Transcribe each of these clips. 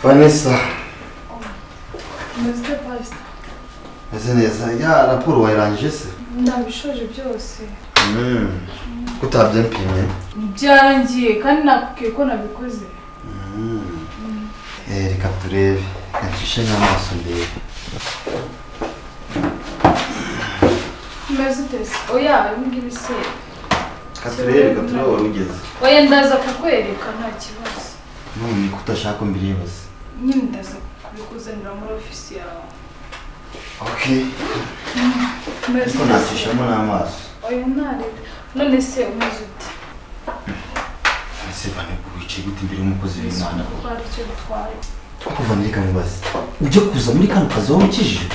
Vanessa. Mr. Pastor. Ese neza ya raporo wayirangije se? Ndabishoje byose. Kutabyempimye. Byarangiye kandi nakubwiye ko nabikoze. Reka turebe. Nacishe n'amaso ndebe. Meze utese. Oya, ngibi se. Katurebe wari ugeze. Oya ndaza kukwereka nta kibazo. None kutashaka mbiribaze. Nyine ndaza kubikuzanira muri ofisi yawe. Okay. Meze nacishe n'amaso. Oya narebe. None se umeze ute? Ese bane kubice gute imbere y'umukozi w'Imana ko. Kwari cyo bitwaye. Kuva muri kamibazi. Ujye kuza muri kano kazi wo mukijije.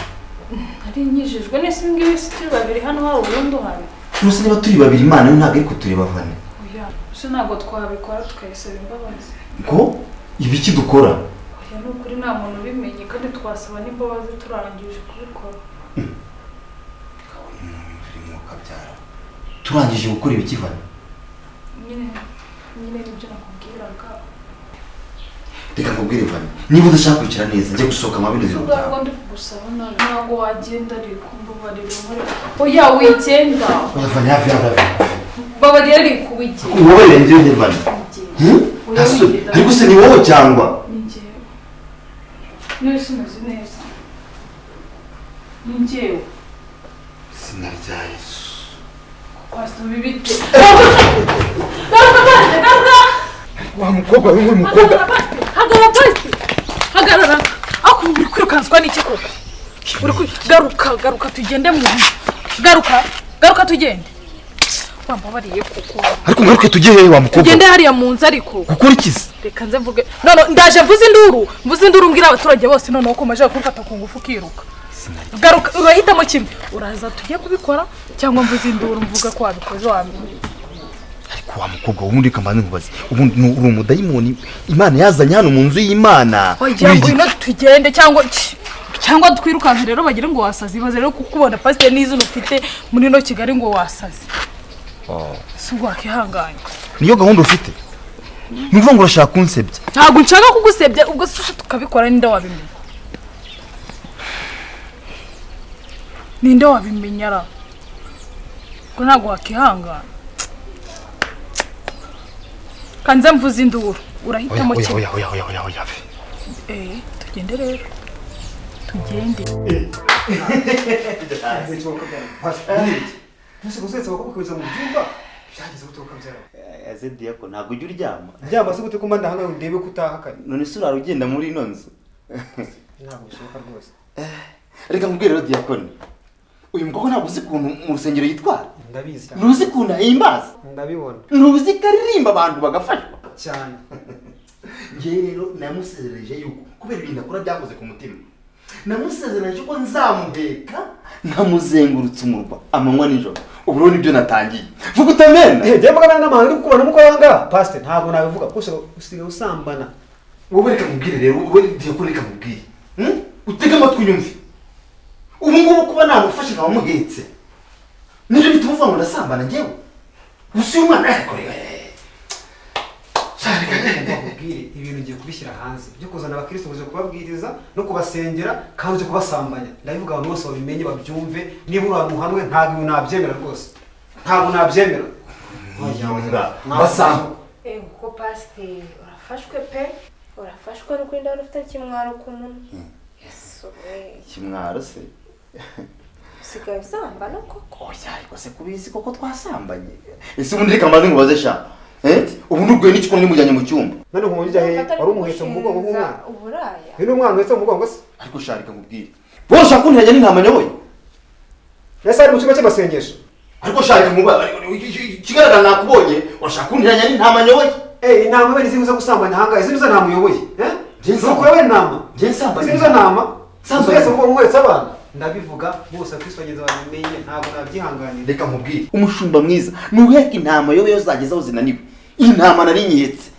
Ari nyijijwe nese ngibi se babiri hano hari ubundi uhari. Nuse niba turi babiri Imana yo ntabwo ariko tureba vane. Oya, se ntabwo twabikora tukayisaba imbabazi. Ngo ibiki dukora? Oya nukuri nta muntu ubimenye kandi twasaba n'imbabazi turangije kubikora. Turangije gukora ibiki vane? Nyine nibyo nakubwiraga. Reka nkubwire vane. Niba udashaka kwicara neza njye gusohoka amabino byo. Ubwo ndi kugusaba ntabwo wagenda ariko mbabarira muri. Oya wigenda. Oya vane hafi. Babarira ariko wigenda. Wowe njye ndi vane. Ariko se ni wowe cyangwa? Njye. Nese umeze neza. Njyewe. Sinarya Yesu. Pastor bibite. Wa mukobwa wewe mukobwa. Hagarara. Ako uri kwirukanswa n'iki koko? Uri garuka tugende mu nzu. Garuka tugende. Wambabariye kuko. Ariko ngaruke tugiye hehe wa mukobwa? Tugende hariya mu nzu ariko. Gukora ikizi? Reka nze mvuge. Ndaje mvuze induru mbwira abaturage bose none uko maje kumfata ku ngufu kiruka. Garuka urahitamo kimwe. Uraza tugiye kubikora cyangwa mvuze induru mvuga ko wabikoze wamenye. Ariko wa mukobwa wundi kamane nkubaze. Ubundi uri umudayimoni Imana yazanye hano mu nzu y'Imana. Oya ngwino tugende cyangwa twirukanka rero bagire ngo wasaze ibaze rero kukubona pastor n'izo ufite muri no Kigali ngo wasaze. Subwo akihanganye. Niyo gahunda ufite? Nuvuga ngo urashaka kunsebya? Ntabwo nshaka kugusebya ubwo susha tukabikora ninde wabimenya. Ninde wabimenya ra? Ko ntabwo wakihangana. Kanze mvuze induru urahitamo kimwe. Oya. Tugende rero. Tugende. Nese gusetsa bakubikuza mu byumba byagize gutoka byara. Azedi yako ntabwo ujya uryama. Ryama se gute ko mbanda hanga ndebe kutahakanye. None se urara ugenda muri ino nzu? Ntabwo bishoboka rwose. Reka nkubwire rero Diakoni. Uyu mukobwa ntabwo uzi kuntu mu rusengero yitwara. Ndabizi cyane. Ntuzi kuntu ahimbaza. Ndabibona. Ntuzi karirimba abantu bagafashwa Cyane. Nge rero namusezereje yuko kubera ibintu akora byakoze ku mutima. Namusezereje ko nzamuheka nkamuzengurutsa umurwa amanywa nijoro. Ubu rero nibyo natangiye. Vuga utamena. Njye mugana n'amahanga uri kubona mukoranga. Pastor ntabwo nabivuga kuko usigaye usambana. Wowe reka mubwire rero wowe Diakoni reka mubwire. Utega amatwi unyumve. Ubu ngubu kuba namufashe nkamuhetse. Nibyo bituma uvuga ngo ndasambana njyewe. Usi umwana yakorera. Bakubwire ibintu ugiye kubishyira hanze byo kuzana abakristo uje kubabwiriza no kubasengera kandi uje kubasambanya. Ndabivuga abantu bose babimenye babyumve niba uri muhanwe ntabwo nabyemera rwose. Ntabwo nabyemera. Basamba. Ko pastor urafashwe pe urafashwe n'ukwinda ufite kimwaro kumuntu. Yesu we. Kimwaro se. Sigaye usambana koko. Oya ariko se kubizi koko twasambanye. Ese ubundi reka mbanze ngubaze sha. Ubu nubwo n'ikiko nimujyanye mu cyumba. None nkumujya he wari umuhetse mu mugongo nk'umwana. Uburaya. Ni umwana wese mu mugongo se. Ariko sharika nkubwire. Wowe ushaka kuntanya n'intama nyoboye. Nese ari mu cyumba cy'amasengesho. Ariko sharika nkubwire kigaragara nakubonye urashaka kuntanya n'intama nyoboye. Intama we nizibuza gusambanya hanga izibuza ntamuyoboye. Nuko yewe intama. Je nsambanya. Izibuza ntama. Sambanya mu mugongo wese abana. Ndabivuga bose Kristo bageze bamenye ntabwo nabyihanganira. Reka nkubwire. Umushumba mwiza nuheka intama yobe yozagezaho zinaniwe. Intama nari nyihetse.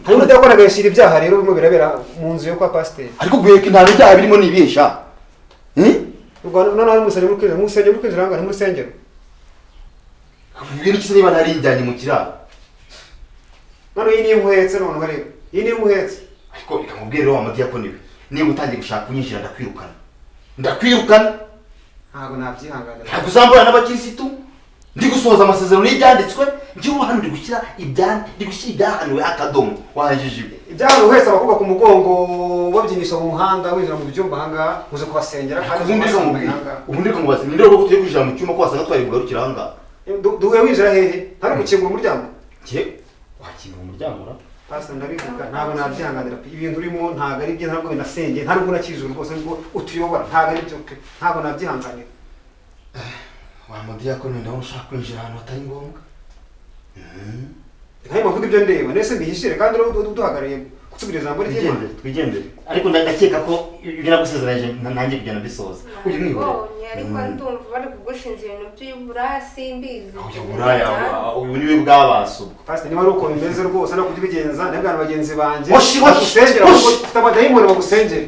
Hari undi yakoraga yashira ibyaha rero bimwe birabera mu nzu yo kwa pastor. Ariko guheka intama ibyaha birimo nibesha. Ubwo none ari musenge muri kwinjira hanga muri sengero. Ubwira iki se niba nari njyanye mu kiraro? None iyi ni umuhetse none bareba. Iyi ni umuhetse. Ariko reka nkubwire rero wa mudiyakoni we niba utangiye gushaka kunyinjira ndakwirukana ntabwo nabyihanganira. ntabwo uzambura n'abakirisitu ndi gusohoza amasezerano y'ibyanditswe njyewe hano ndi gushyira ibyahanuwe akadomo wahajije ibyahanuwe uhetse abakobwa ku mugongo babyinisha mu muhanda winjira mu byumba ahangaha uze kubasengera kandi ubundi kamubaza ninde rero tugiye kwinjira mu cyumba ko wasanga twari bugarukira ahangaha duhuye winjira hehe ntari gukingura umuryango wakingura umuryango ra pastor ndabivuga ntabwo nabyihanganira ibintu urimo ntabwo ari byo ntabwo binasengeye ntabwo unakijijwe rwose ngo utuyobora ntabwo ari byo ntabwo nabyihanganira. wa mudiyakoni ndaho ushaka kwinjira ahantu hatari ngombwa ntabwo mvuga ibyo ndeba nese mbihishire kandi duhagarariye gusubira ijambo ry'Imana twigendere ariko ndakeka ko ibyo nagusezeranyije nanjye kugenda bisoza uyu mwihore ariko ndumva bari kugushinja ibintu by'uburaya simbizi uyu niwe bwabaso pastor niba ari uko bimeze rwose no kubigenza n'abana bagenzi banjye Hoshi ufite abadayimoni bagusengera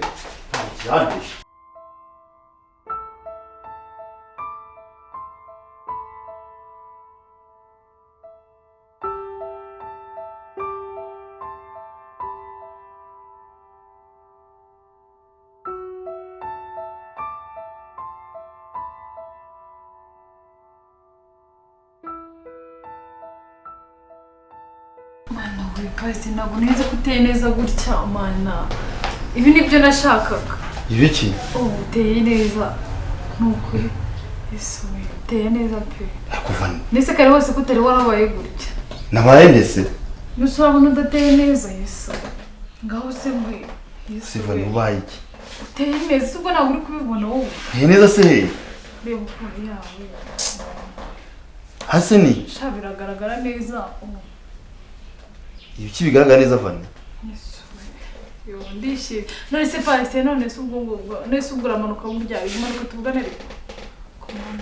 Mana we pastor ntabwo neza ko uteye neza gutya mana. Ibi nibyo nashakaga. ibiki Uteye neza. Nukuri. Yesu we uteye neza pe. akuvana Ndetse kare hose ko utari warabaye gutya. nabaye ndetse Nusabona udateye neza Yesu. Ngaho se mwe. Sivani ubaye iki Uteye neza ubwo ntabwo uri kubibona wowe. he neza se he Reba ukuntu yawe. hasi ni Sha biragaragara neza. ibiki bigaragara neza vani Yo ndishimye. None se pastor none se ubwo uramanuka burya imanuka tuvugane rero.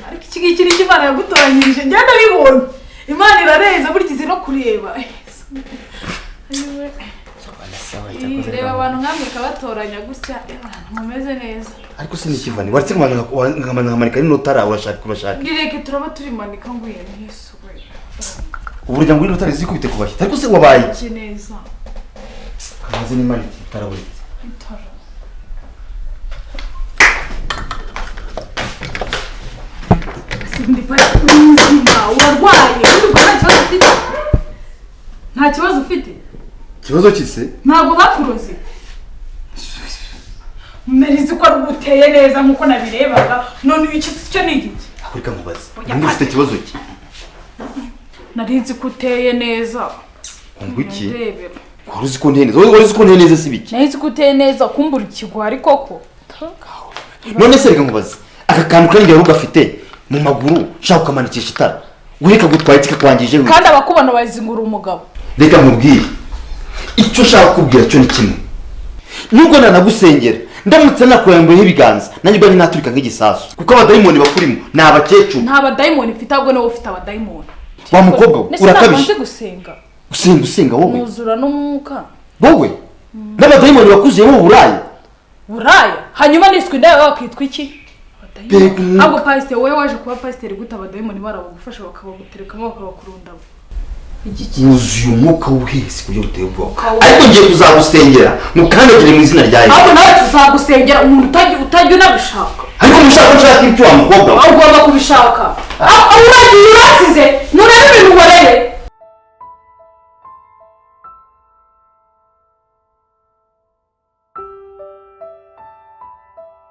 Ariko iki ngiki ni Imana yagutoranyirije ngenda bibona. Imana irarenza burya izi no kureba. Ayiwe. Reba abantu nkamwe kabatoranya gutya mumeze neza. ariko se ni kivani waretse nkamanika n'inotara urashaka kubashaka Ngireke turaba turimanika ngwira Yesu we. uburyo ngo n'inotara zikubite kubashita ariko se wabaye Iki neza. kamaze n'imaniki tarawurite Itara. Sindi pa muzima warwaye uriko nta kibazo ufite ikibazo kise ntabwo bakuroze narizi ko ruguteye neza nkuko nabirebaga none iki cyo ni iki akurika mubaze undi ufite ikibazo ki narizi ko uteye neza ngo iki ndebera wari uzi ko nteye neza wari uzi ko nteye neza si biki narizi ko uteye neza kumbura ikigwari koko none se reka mubaze aka kantu kari ngero ugafite mu maguru shaka ukamanikisha itara ureka gutwara kikakwangije kandi abakubona bazingura umugabo reka mubwire icyo shaka kubwira cyo ni kimwe nubwo nanagusengera ndamutse nakurembuyeho ibiganza nanjye ubwo naturika nk'igisasu kuko abadayimoni bakurimo ni abakecuru nta badayimoni mfite ahubwo niwe ufite abadayimoni wa mukobwa we urakabije gusenga usenga wowe nuzura n'umwuka wowe n'abadayimoni bakuzuyemo uburaya hanyuma niswe indaye wakitwa iki ahubwo pasiteri wowe waje kuba pasiteri gute abadayimoni barabagufasha bakabaguterekamo bakabakurundamo wuzuye umwuka w'ubuhesi ku buryo buteye ubwoba ariko ngiye kuzagusengera mukandagire mu izina rya Yesu ahubwo nawe tuzagusengera umuntu utajya unabishaka ariko mushaka nshaka ibyo wa mukobwa we ugomba kubishaka uragiye urasize nurebe ibintu uborere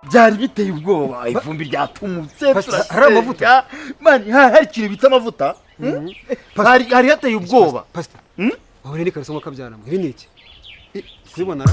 byari biteye ubwoba ivumbi ryatumutse hari amavuta mani hari ikintu bita amavuta hari hateye ubwoba pastor wabone ni karisomo kabyana ibi ni iki sibona